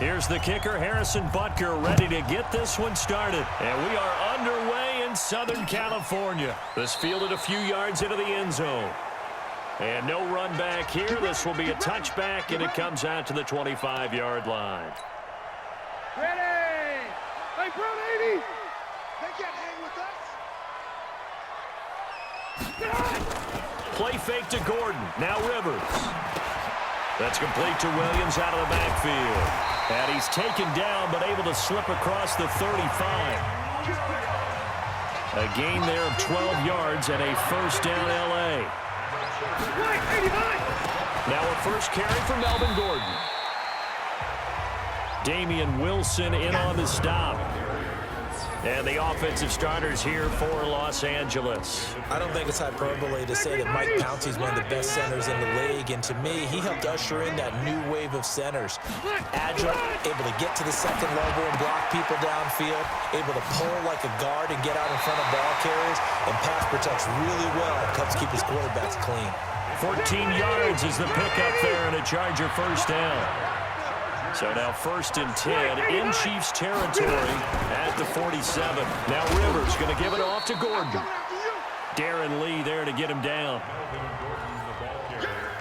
Here's the kicker, Harrison Butker, ready to get this one started. And we are underway in Southern California. This fielded a few yards into the end zone. And no run back here. This will be a touchback, and it comes out to the 25-yard line. Ready! Hey, Brown 80! They can't hang with us. Play fake to Gordon. Now Rivers. That's complete to Williams out of the backfield. And he's taken down, but able to slip across the 35. A gain there of 12 yards and a first down L.A. Now a first carry for Melvin Gordon. Damian Wilson in on the stop. And the offensive starters here for Los Angeles. I don't think it's hyperbole to say that Mike Pouncey is one of the best centers in the league. And to me, he helped usher in that new wave of centers. Agile, able to get to the second level and block people downfield. Able to pull like a guard and get out in front of ball carriers. And pass protects really well and helps keep his quarterbacks clean. 14 yards is the pickup there and a Charger first down. So now 1st and 10 in Chiefs territory at the 47. Now Rivers going to give it off to Gordon. Darren Lee there to get him down.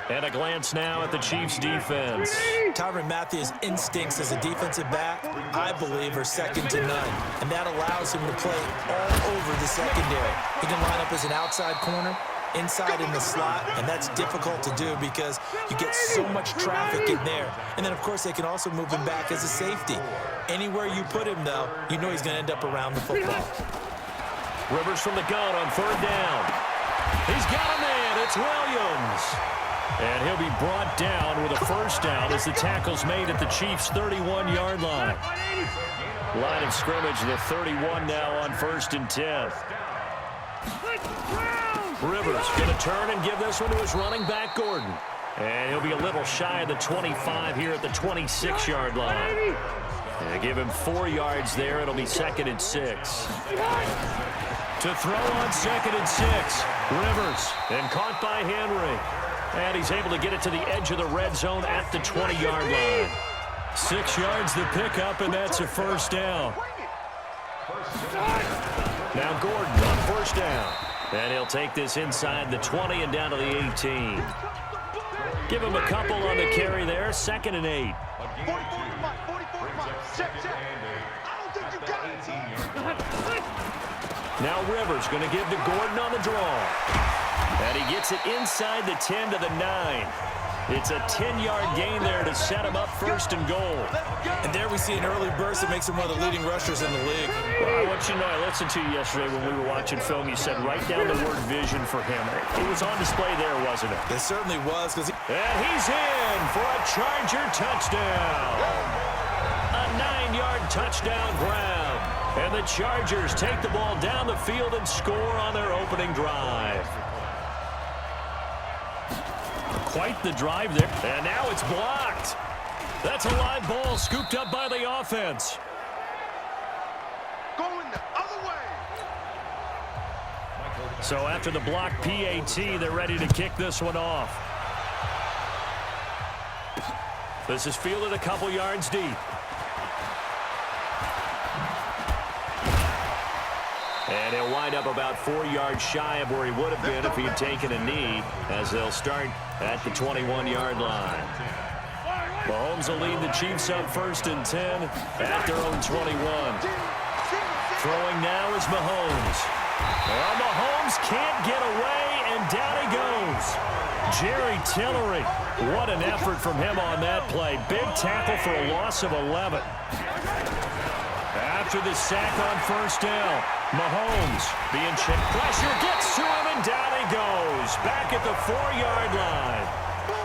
And a glance now at the Chiefs defense. Tyrann Mathieu's instincts as a defensive back, I believe, are second to none. And that allows him to play all over the secondary. He can line up as an outside corner, inside in the slot, and that's difficult to do because you get so much traffic in there. And then, of course, they can also move him back as a safety. Anywhere you put him, though, you know he's going to end up around the football. Rivers from the gun on 3rd down. He's got a man. It's Williams. And he'll be brought down with a first down as the tackle's made at the Chiefs' 31-yard line. Line of scrimmage, the 31 now on 1st and 10. Rivers going to turn and give this one to his running back, Gordon. And he'll be a little shy of the 25 here at the 26-yard line. And give him 4 yards there. It'll be 2nd and 6. To throw on 2nd and 6. Rivers, and caught by Henry. And he's able to get it to the edge of the red zone at the 20-yard line. 6 yards the pickup, and that's a first down. Now Gordon on 1st down. And he'll take this inside the 20 and down to the 18. Give him a couple on the carry there. 2nd and 8. Now Rivers going to give to Gordon on the draw. And he gets it inside the 10 to the 9. It's a 10-yard gain there to set him up 1st and goal. And there we see an early burst that makes him one of the leading rushers in the league. Well, I want you to know, I listened to you yesterday when we were watching film. You said write down the word vision for him. It was on display there, wasn't it? It certainly was. And he's in for a Charger touchdown. A 9-yard touchdown grab. And the Chargers take the ball down the field and score on their opening drive. Quite the drive there. And now it's blocked. That's a live ball scooped up by the offense. Going the other way. So after the block PAT, they're ready to kick this one off. This is fielded a couple yards deep. And he'll wind up about 4 yards shy of where he would have been if he had taken a knee, as they'll start at the 21-yard line. Mahomes will lead the Chiefs up 1st and 10 at their own 21. Throwing now is Mahomes. Well, Mahomes can't get away, and down he goes. Jerry Tillery, what an effort from him on that play. Big tackle for a loss of 11. After the sack on 1st down, Mahomes being checked. Pressure gets to him, and down he goes. Back at the 4-yard line.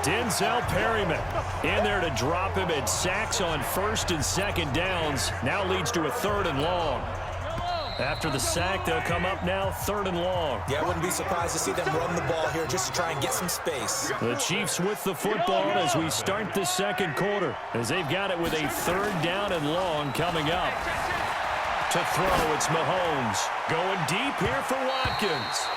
Denzel Perryman in there to drop him, and sacks on 1st and 2nd downs. Now leads to a 3rd and long. After the sack, they'll come up now 3rd and long. Yeah, I wouldn't be surprised to see them run the ball here just to try and get some space. The Chiefs with the football as we start the 2nd quarter, as they've got it with a 3rd down and long coming up. To throw, it's Mahomes. Going deep here for Watkins.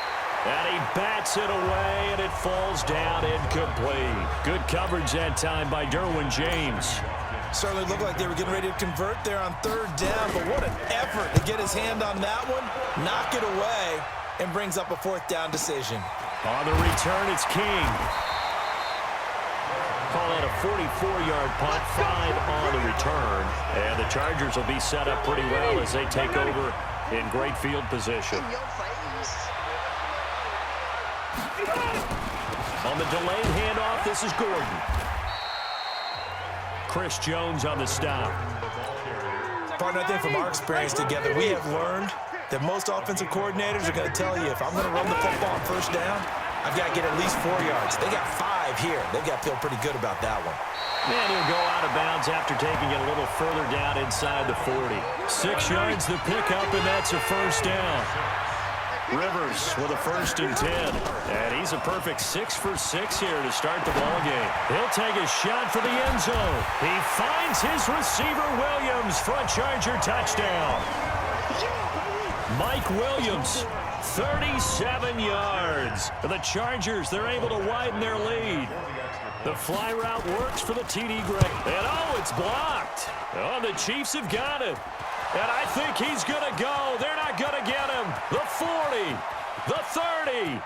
And he bats it away, and it falls down incomplete. Good coverage that time by Derwin James. Certainly looked like they were getting ready to convert there on third down, but what an effort to get his hand on that one, knock it away, and brings up a fourth down decision. On the return, it's King. Call that a 44-yard punt, 5 on the return. And the Chargers will be set up pretty well as they take over in great field position. On the delayed handoff, this is Gordon. Chris Jones on the stop. Partner, I think from our experience together, we have learned that most offensive coordinators are going to tell you, if I'm going to run the football on first down, I've got to get at least 4 yards. They got 5 here. They've got to feel pretty good about that one. And he'll go out of bounds after taking it a little further down inside the 40. 6 yards the pickup, and that's a first down. Rivers with a 1st and 10. And he's a perfect 6 for 6 here to start the ball game. He'll take a shot for the end zone. He finds his receiver Williams for a Charger touchdown. Mike Williams, 37 yards. The Chargers, they're able to widen their lead. The fly route works for the TD Gray. And oh, it's blocked. Oh, the Chiefs have got it. And I think he's going to go. They're not going to get him. The 40, the 30,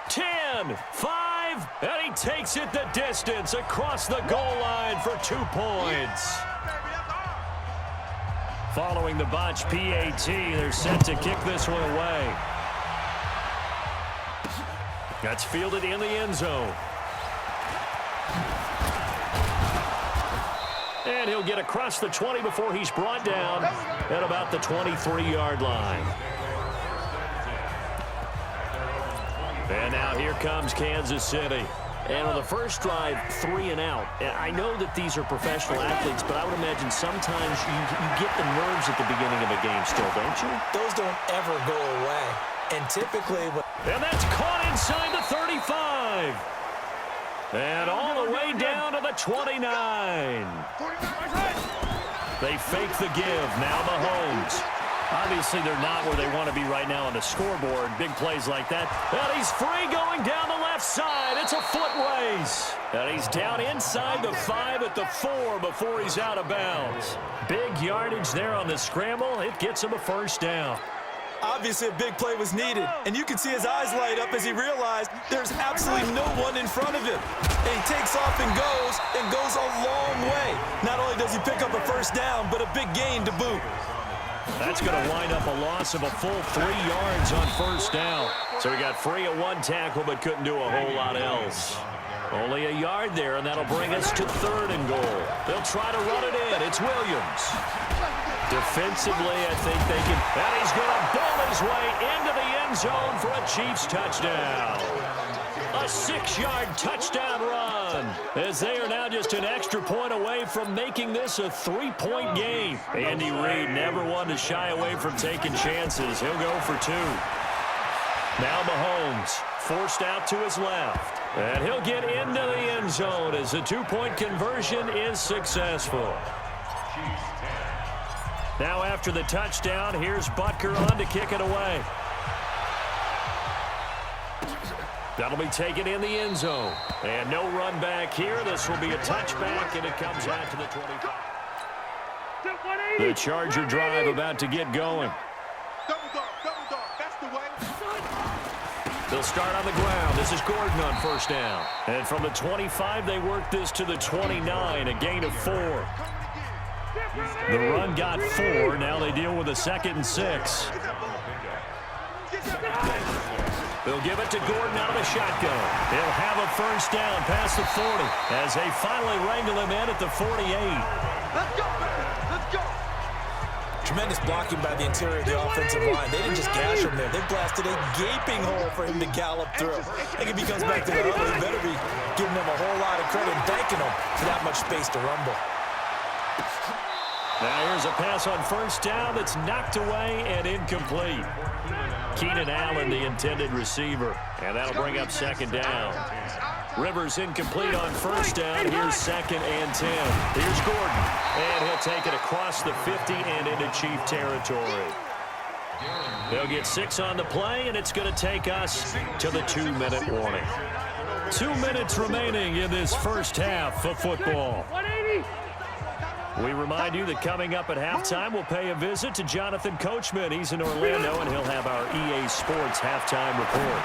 10, 5, and he takes it the distance across the goal line for 2 points. Following the botch PAT, they're set to kick this one away. That's fielded in the end zone. And he'll get across the 20 before he's brought down at about the 23-yard line. And now here comes Kansas City. And on the first drive, 3 and out. And I know that these are professional athletes, but I would imagine sometimes you get the nerves at the beginning of a game still, don't you? Those don't ever go away. And typically... And that's caught inside the 35. And all the way down to the 29. They fake the give. Now Mahomes. Obviously, they're not where they want to be right now on the scoreboard. Big plays like that. And he's free going down the left side. It's a foot race. And he's down inside the 5 at the 4 before he's out of bounds. Big yardage there on the scramble. It gets him a first down. Obviously, a big play was needed, and you can see his eyes light up as he realized there's absolutely no one in front of him. And he takes off and goes a long way. Not only does he pick up a first down, but a big gain to boot. That's going to wind up a loss of a full 3 yards on first down. So he got free of 1 tackle, but couldn't do a whole lot else. Only a yard there, and that'll bring us to 3rd and goal. They'll try to run it in. It's Williams. Defensively, I think they can. And he's going to bull his way into the end zone for a Chiefs touchdown. A 6-yard touchdown run, as they are now just an extra point away from making this a 3-point game. Andy Reid never one to shy away from taking chances. He'll go for 2. Now Mahomes forced out to his left. And he'll get into the end zone as the 2-point conversion is successful. Now after the touchdown, here's Butker on to kick it away. That'll be taken in the end zone. And no run back here. This will be a touchback, and it comes out to the 25. The Charger drive about to get going. Double dog, that's the way. They'll start on the ground. This is Gordon on first down. And from the 25, they work this to the 29, a gain of 4. The run got 4. Now they deal with a 2nd and 6. They'll give it to Gordon out of the shotgun. He'll have a first down past the 40 as they finally wrangle him in at the 48. Let's go, baby. Let's go. Tremendous blocking by the interior of the offensive line. They didn't just gash him there. They blasted a gaping hole for him to gallop through. I think if he comes back to the huddle, he better be giving them a whole lot of credit and thanking them for that much space to rumble. Now here's a pass on first down that's knocked away and incomplete. Keenan Allen, the intended receiver. And that'll bring up 2nd down. Rivers incomplete on first down. Here's 2nd and 10. Here's Gordon. And he'll take it across the 50 and into Chief territory. They'll get 6 on the play, and it's going to take us to the 2-minute warning. 2 minutes remaining in this first half of football. We remind you that coming up at halftime, we'll pay a visit to Jonathan Coachman. He's in Orlando, and he'll have our EA Sports halftime report.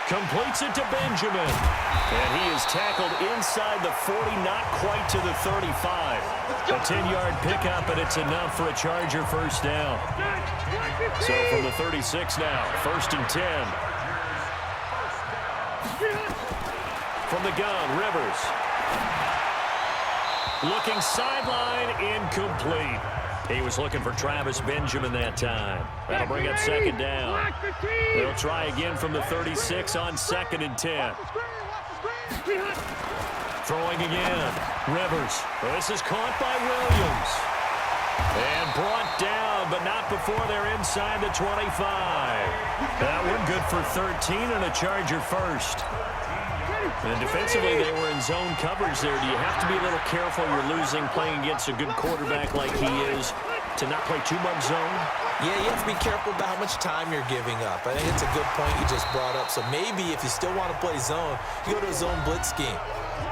Completes it to Benjamin. And he is tackled inside the 40, not quite to the 35. A 10-yard pickup, and it's enough for a Charger first down. So from the 36 now, 1st and 10. From the gun, Rivers. Looking sideline, incomplete. He was looking for Travis Benjamin that time. That'll bring up 2nd down. They'll try again from the 36 on 2nd and 10. Throwing again. Rivers. This is caught by Williams. And brought down, but not before they're inside the 25. That one good for 13 and a Charger first. And defensively, they were in zone coverage there. Do you have to be a little careful? You're losing playing against a good quarterback like he is to not play too much zone? Yeah, you have to be careful about how much time you're giving up. I think it's a good point you just brought up. So maybe if you still want to play zone, you go to a zone blitz scheme.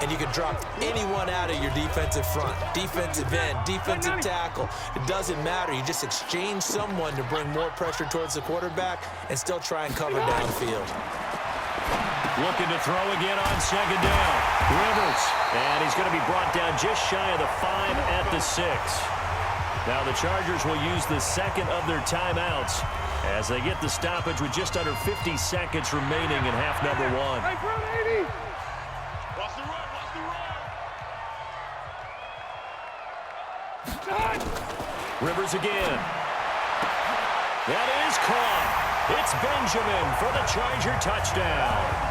And you can drop anyone out of your defensive front, defensive end, defensive tackle. It doesn't matter. You just exchange someone to bring more pressure towards the quarterback and still try and cover downfield. Looking to throw again on 2nd down. Rivers. And he's going to be brought down just shy of the 5 at the 6. Now the Chargers will use the 2nd of their timeouts as they get the stoppage with just under 50 seconds remaining in half number 1. Rivers again. That is caught. It's Benjamin for the Charger touchdown.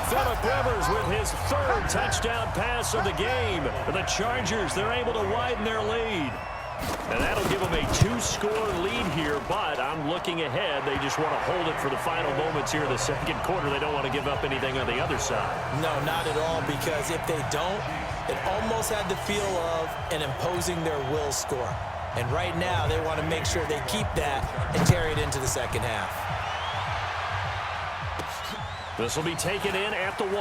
Phillip Rivers with his 3rd touchdown pass of the game. The Chargers, they're able to widen their lead. And that'll give them a 2-score lead here, but I'm looking ahead. They just want to hold it for the final moments here in the 2nd quarter. They don't want to give up anything on the other side. No, not at all, because if they don't, it almost had the feel of an imposing their will score. And right now, they want to make sure they keep that and carry it into the 2nd half. This will be taken in at the 1.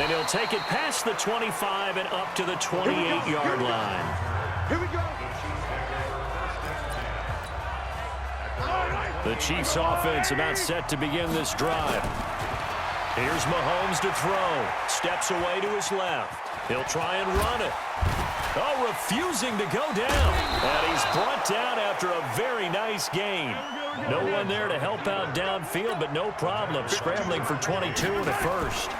And he'll take it past the 25 and up to the 28-yard line. Here we go. The Chiefs offense about set to begin this drive. Here's Mahomes to throw. Steps away to his left. He'll try and run it. Oh, refusing to go down. And he's brought down after a very nice gain. No one there to help out downfield, but no problem. Scrambling for 22 and a first.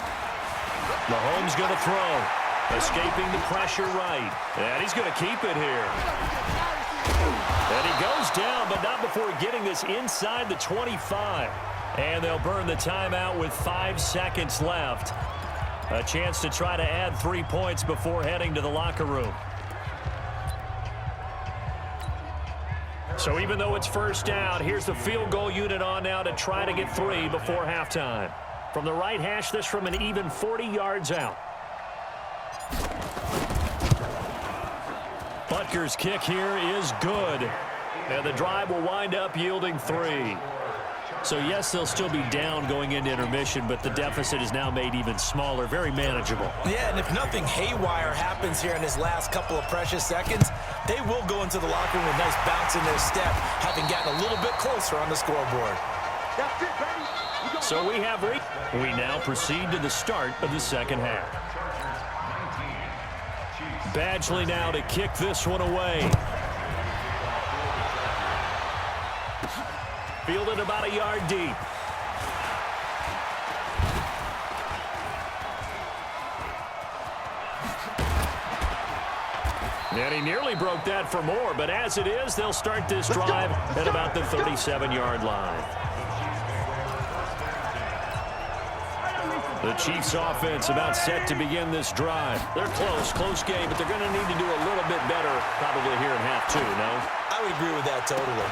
Mahomes going to throw. Escaping the pressure right. And he's going to keep it here. And he goes down, but not before getting this inside the 25. And they'll burn the timeout with 5 seconds left. A chance to try to add 3 points before heading to the locker room. So even though it's first down, here's the field goal unit on now to try to get 3 before halftime. From the right hash, this from an even 40 yards out. Butker's kick here is good. And the drive will wind up yielding 3. So, yes, they'll still be down going into intermission, but the deficit is now made even smaller, very manageable. Yeah, and if nothing haywire happens here in his last couple of precious seconds, they will go into the locker room with a nice bounce in their step, having gotten a little bit closer on the scoreboard. That's it, baby. So we now proceed to the start of the 2nd half. Badgley now to kick this one away. Fielded about a yard deep. And he nearly broke that for more, but as it is, they'll start this drive at about the 37-yard line. The Chiefs offense about set to begin this drive. They're close game, but they're going to need to do a little bit better probably here in half 2, no? I would agree with that totally.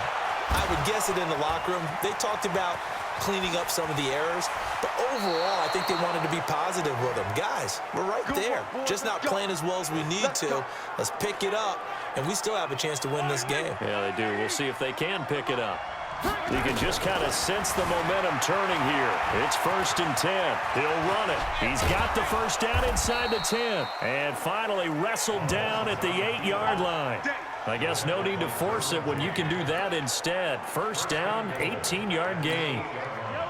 I would guess it in the locker room. They talked about cleaning up some of the errors, but overall, I think they wanted to be positive with them. Guys, we're right there. Just not playing as well as we need to. Let's pick it up, and we still have a chance to win this game. Yeah, they do. We'll see if they can pick it up. You can just kind of sense the momentum turning here. It's 1st and 10. He'll run it. He's got the first down inside the 10. And finally wrestled down at the 8-yard line. I guess no need to force it when you can do that instead. 1st down, 18-yard gain.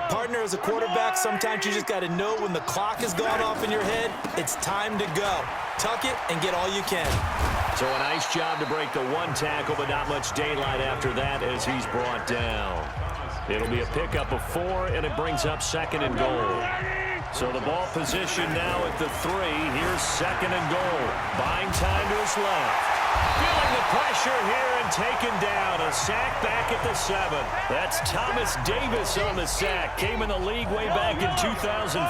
Partner, as a quarterback, sometimes you just got to know when the clock has gone off in your head, it's time to go. Tuck it and get all you can. So a nice job to break the 1 tackle, but not much daylight after that as he's brought down. It'll be a pickup of 4, and it brings up 2nd and goal. So the ball position now at the 3. Here's 2nd and goal. Buying time to his left. Feeling the pressure here and taken down. A sack back at the 7. That's Thomas Davis on the sack. Came in the league way back in 2005.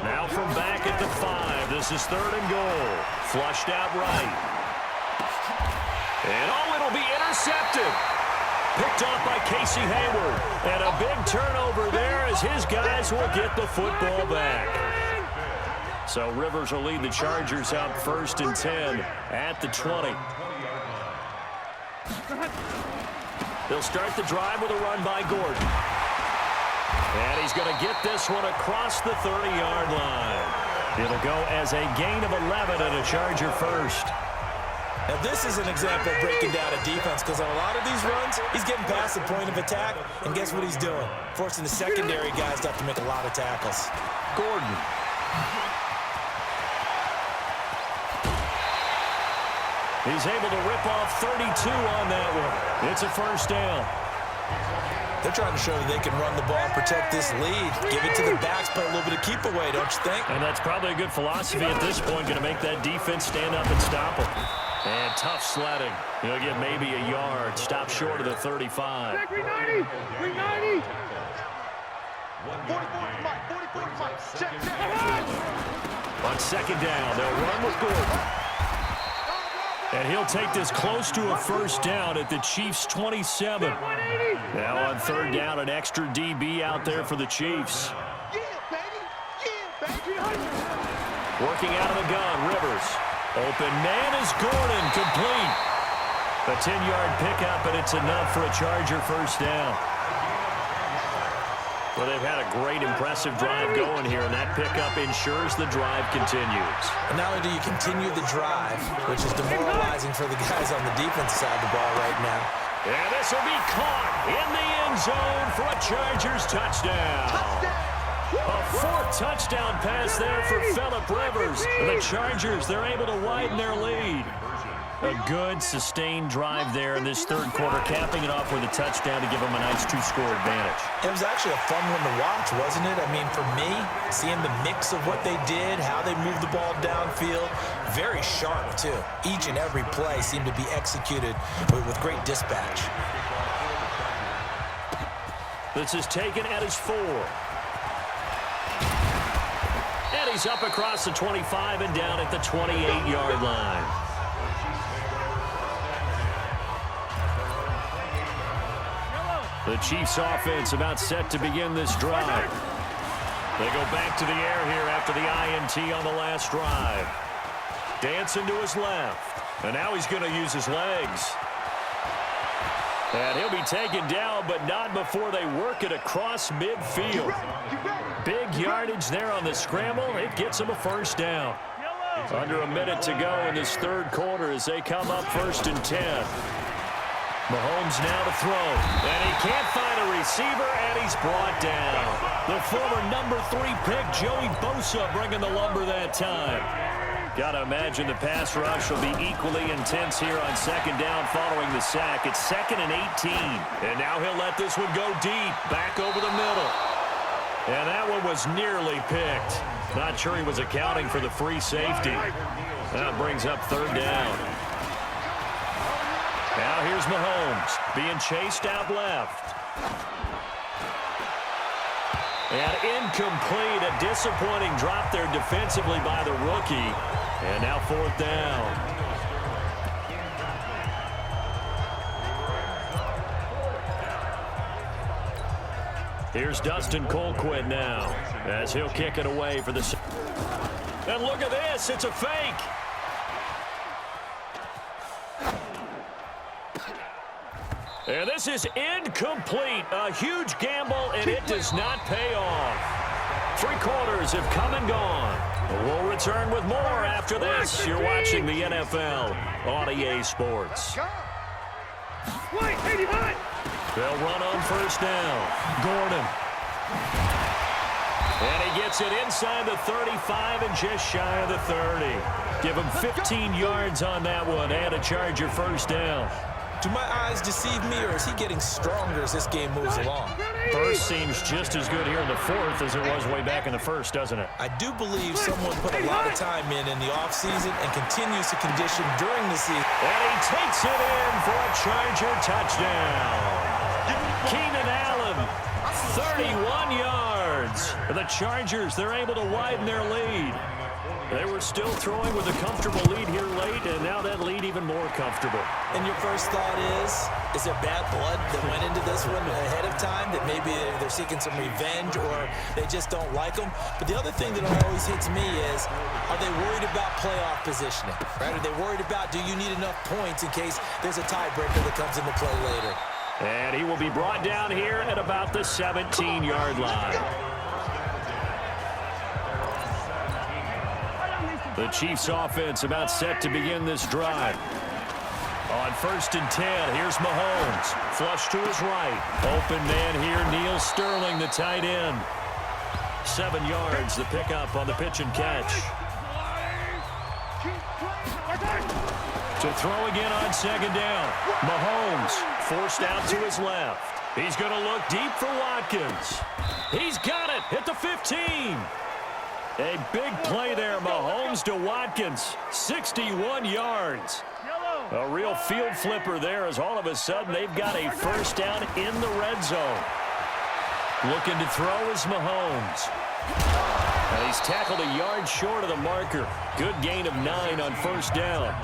Now from back at the 5. This is 3rd and goal. Flushed out right. And it'll be intercepted. Picked off by Casey Hayward. And a big turnover there as his guys will get the football back. So Rivers will lead the Chargers out 1st and 10 at the 20. They'll start the drive with a run by Gordon. And he's going to get this one across the 30-yard line. It'll go as a gain of 11 and a Charger first. Now this is an example of breaking down a defense because on a lot of these runs, he's getting past the point of attack, and guess what he's doing? Forcing the secondary guys to have to make a lot of tackles. Gordon. He's able to rip off 32 on that one. It's a 1st down. They're trying to show that they can run the ball and protect this lead. Give it to the backs, play a little bit of keep away, don't you think? And that's probably a good philosophy at this point, going to make that defense stand up and stop them. And tough sledding. He'll get maybe a yard. Stop short of the 35. 390! 390! 44, check. On 2nd down, they'll run with Gordon. And he'll take this close to a 1st down at the Chiefs' 27. Now on 3rd down, an extra DB out there for the Chiefs. Working out of the gun, Rivers. Open man is Gordon, complete. A 10-yard pickup, and it's enough for a Charger 1st down. Well, they've had a great, impressive drive going here, and that pickup ensures the drive continues. And not only do you continue the drive, which is demoralizing for the guys on the defense side of the ball right now. And this will be caught in the end zone for a Chargers touchdown. A 4th touchdown pass there for Phillip Rivers. And the Chargers, they're able to widen their lead. A good, sustained drive there in this 3rd quarter, capping it off with a touchdown to give them a nice 2-score advantage. It was actually a fun one to watch, wasn't it? I mean, for me, seeing the mix of what they did, how they moved the ball downfield, very sharp, too. Each and every play seemed to be executed with great dispatch. This is taken at his 4. And he's up across the 25 and down at the 28-yard line. The Chiefs offense about set to begin this drive. They go back to the air here after the INT on the last drive. Dancing to his left. And now he's going to use his legs. And he'll be taken down, but not before they work it across midfield. Big yardage there on the scramble. It gets him a 1st down. Under a minute to go in this 3rd quarter as they come up 1st and 10. Mahomes now to throw, and he can't find a receiver, and he's brought down. The former number 3 pick, Joey Bosa, bringing the lumber that time. Got to imagine the pass rush will be equally intense here on 2nd down following the sack. It's 2nd and 18, and now he'll let this one go deep, back over the middle. And that one was nearly picked. Not sure he was accounting for the free safety. That brings up 3rd down. Now here's Mahomes being chased out left. And incomplete. A disappointing drop there defensively by the rookie. And now 4th down. Here's Dustin Colquitt now as he'll kick it away for the... And look at this. It's a fake. And this is incomplete. A huge gamble, and it does not pay off. 3 quarters have come and gone. We'll return with more after this. You're watching the NFL on EA Sports. They'll run on first down. Gordon. And he gets it inside the 35 and just shy of the 30. Give him 15 yards on that one and a Charger first down. Do my eyes deceive me, or is he getting stronger as this game moves along? First seems just as good here in the fourth as it was way back in the first, doesn't it? I do believe someone put a lot of time in the offseason and continues to condition during the season. And he takes it in for a Charger touchdown. Keenan Allen, 31 yards. The Chargers, they're able to widen their lead. They were still throwing with a comfortable lead here late, and now that lead even more comfortable. And your first thought is there bad blood that went into this one ahead of time, that maybe they're seeking some revenge or they just don't like them? But the other thing that always hits me is, are they worried about playoff positioning? Right? Are they worried about, do you need enough points in case there's a tiebreaker that comes into play later? And he will be brought down here at about the 17-yard line. The Chiefs offense about set to begin this drive. On 1st and 10, here's Mahomes. Flush to his right. Open man here, Neil Sterling, the tight end. 7 yards, the pickup on the pitch and catch. To throw again on 2nd down. Mahomes forced out to his left. He's going to look deep for Watkins. He's got it at the 15. A big play there, Mahomes to Watkins, 61 yards. A real field flipper there as all of a sudden they've got a first down in the red zone. Looking to throw is Mahomes. And he's tackled a yard short of the marker. Good gain of 9 on first down.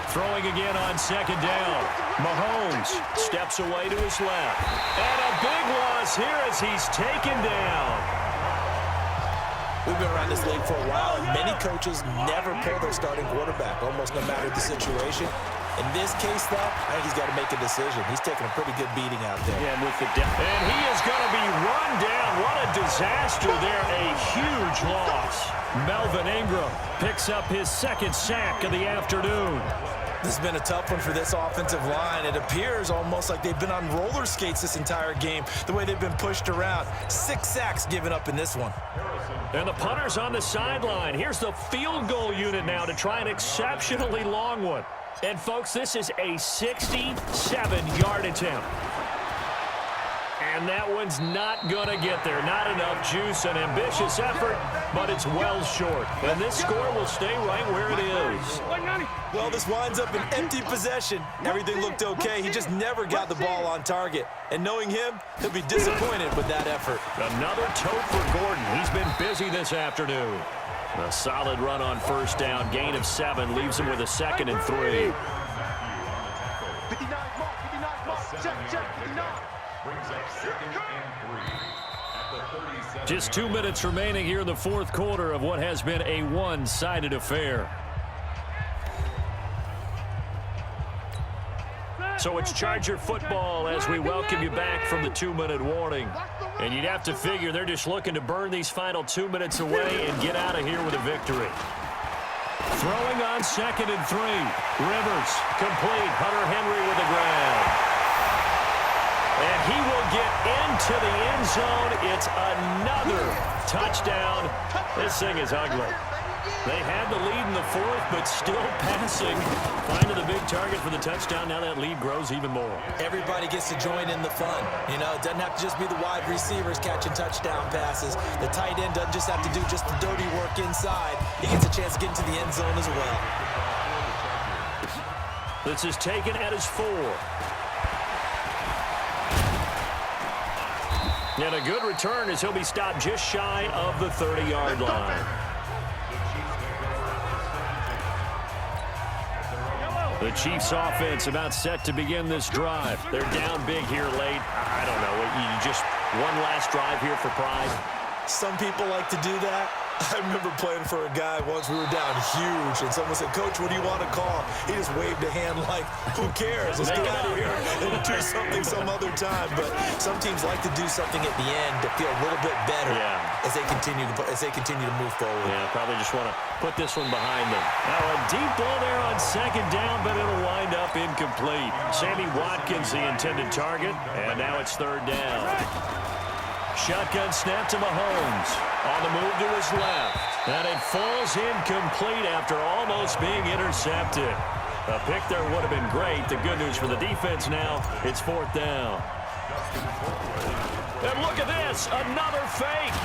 Throwing again on 2nd down. Mahomes steps away to his left. And a big loss here as he's taken down. We've been around this league for a while, and many coaches never pull their starting quarterback, almost no matter the situation. In this case, though, I think he's got to make a decision. He's taking a pretty good beating out there. Yeah, with the and he is going to be run down. What a disaster there. A huge loss. Melvin Ingram picks up his 2nd sack of the afternoon. This has been a tough one for this offensive line. It appears almost like they've been on roller skates this entire game, the way they've been pushed around. 6 sacks given up in this one. And the punter's on the sideline. Here's the field goal unit now to try an exceptionally long one. And, folks, this is a 67-yard attempt. And that one's not going to get there. Not enough juice, an ambitious effort, but it's well short. And this score will stay right where it is. Well, this winds up an empty possession. Everything looked okay. He just never got the ball on target. And knowing him, he'll be disappointed with that effort. Another toe for Gordon. He's been busy this afternoon. A solid run on first down. Gain of 7 leaves him with a 2nd and 3. 59 mark, check, 59. Brings up 2nd and 3 at the 37. Just 2 minutes remaining here in the fourth quarter of what has been a one-sided affair. So it's Charger football as we welcome you back from the 2-minute warning. And you'd have to figure they're just looking to burn these final 2 minutes away and get out of here with a victory. Throwing on 2nd and 3. Rivers, complete. Hunter Henry with the grab. And he will get into the end zone. It's another touchdown. This thing is ugly. They had the lead in the fourth, but still passing. Finding the big target for the touchdown. Now that lead grows even more. Everybody gets to join in the fun. You know, it doesn't have to just be the wide receivers catching touchdown passes. The tight end doesn't just have to do just the dirty work inside. He gets a chance to get into the end zone as well. This is taken at his 4. And a good return as he'll be stopped just shy of the 30-yard line. The Chiefs offense about set to begin this drive. They're down big here late. I don't know. You just one last drive here for pride. Some people like to do that. I remember playing for a guy once. We were down huge, and someone said, "Coach, what do you want to call?" He just waved a hand like, "Who cares? Let's get out of here and do something some other time." But some teams like to do something at the end to feel a little bit better as they continue to move forward. Yeah, probably just want to put this one behind them. Now a deep ball there on second down, but it'll wind up incomplete. Sammy Watkins, the intended target, and now it's third down. Shotgun snap to Mahomes. On the move to his left. And it falls incomplete after almost being intercepted. A pick there would have been great. The good news for the defense now, it's fourth down. And look at this, another fake.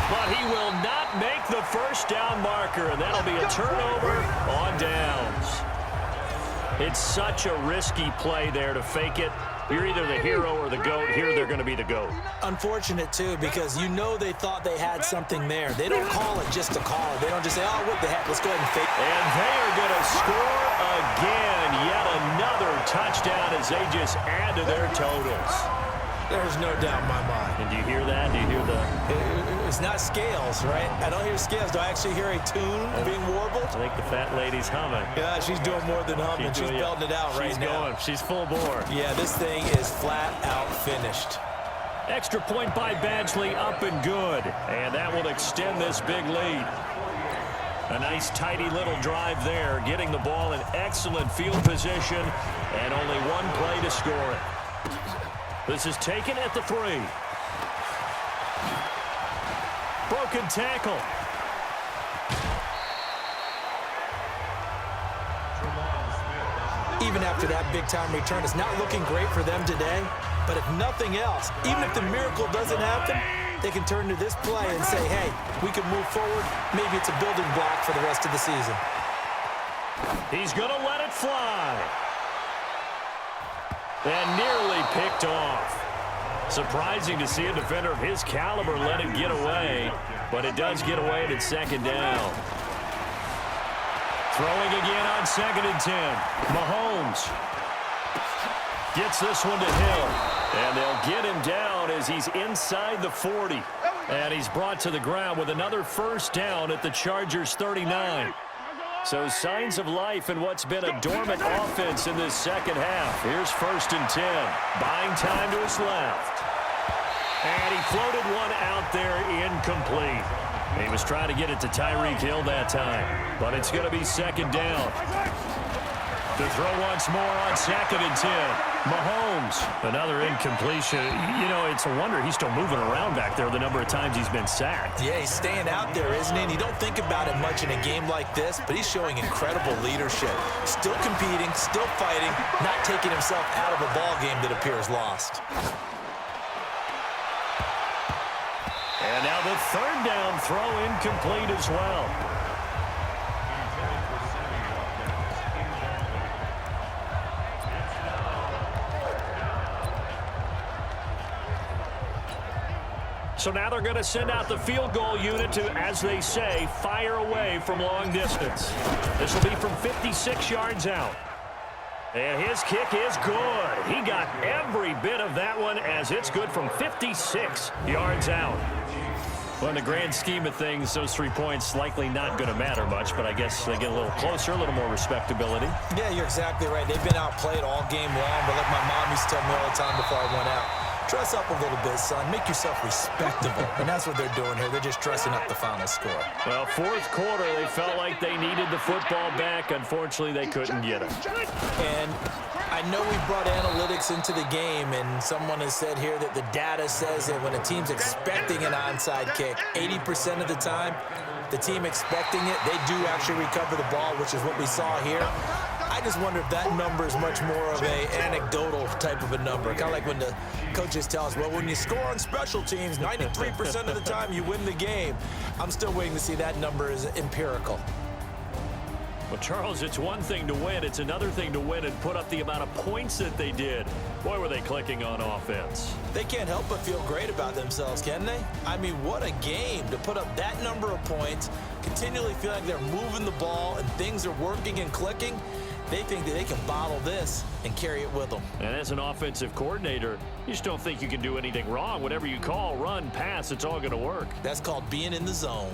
But he will not make the first down marker, and that'll be a turnover on downs. It's such a risky play there to fake it. You're either the hero or the GOAT. Here they're going to be the GOAT. Unfortunate, too, because you know they thought they had something there. They don't call it just to call it. They don't just say, "Oh, what the heck, let's go ahead and fake it." And they are going to score again. Yet another touchdown as they just add to their totals. There's no doubt in my mind. And do you hear that? Do you hear the... It's not scales, right? I don't hear scales. Do I actually hear a tune being warbled? I think the fat lady's humming. Yeah, she's doing more than humming. She's belting it out right now. She's going. She's full bore. Yeah, this thing is flat out finished. Extra point by Badgley, up and good. And that will extend this big lead. A nice, tidy little drive there, getting the ball in excellent field position, and only one play to score it. This is taken at the 3. Broken tackle. Even after that big-time return, it's not looking great for them today. But if nothing else, even if the miracle doesn't happen, they can turn to this play and say, "Hey, we can move forward. Maybe it's a building block for the rest of the season." He's going to let it fly. And nearly picked off. Surprising to see a defender of his caliber let it get away, but it does get away, and it's second down. Throwing again on 2nd and 10. Mahomes gets this one to Hill, and they'll get him down as he's inside the 40. And he's brought to the ground with another first down at the Chargers' 39. So signs of life in what's been a dormant offense in this second half. Here's 1st and 10. Buying time to his left. And he floated one out there incomplete. He was trying to get it to Tyreek Hill that time. But it's going to be second down. To throw once more on 2nd and 10. Mahomes, another incompletion. You know, it's a wonder he's still moving around back there the number of times he's been sacked. Yeah, he's staying out there, isn't he? And you don't think about it much in a game like this, but he's showing incredible leadership. Still competing, still fighting, not taking himself out of a ball game that appears lost. And now the third down throw incomplete as well. So now they're going to send out the field goal unit to, as they say, fire away from long distance. This will be from 56 yards out. And his kick is good. He got every bit of that one as it's good from 56 yards out. Well, in the grand scheme of things, those 3 points likely not going to matter much, but I guess they get a little closer, a little more respectability. Yeah, you're exactly right. They've been outplayed all game long, but like my mom used to tell me all the time before I went out, dress up a little bit, son. Make yourself respectable. And that's what they're doing here. They're just dressing up the final score. Well, fourth quarter, they felt like they needed the football back. Unfortunately, they couldn't get it. And I know we brought analytics into the game, and someone has said here that the data says that when a team's expecting an onside kick, 80% of the time, the team expecting it, they do actually recover the ball, which is what we saw here. I just wonder if that number is much more of an anecdotal type of a number. Kind of like when the coaches tell us, well, when you score on special teams, 93% of the time you win the game. I'm still waiting to see that number is empirical. Well, Charles, it's one thing to win. It's another thing to win and put up the amount of points that they did. Boy, were they clicking on offense. They can't help but feel great about themselves, can they? I mean, what a game to put up that number of points, continually feel like they're moving the ball and things are working and clicking. They think that they can bottle this and carry it with them. And as an offensive coordinator, you just don't think you can do anything wrong. Whatever you call, run, pass, it's all going to work. That's called being in the zone.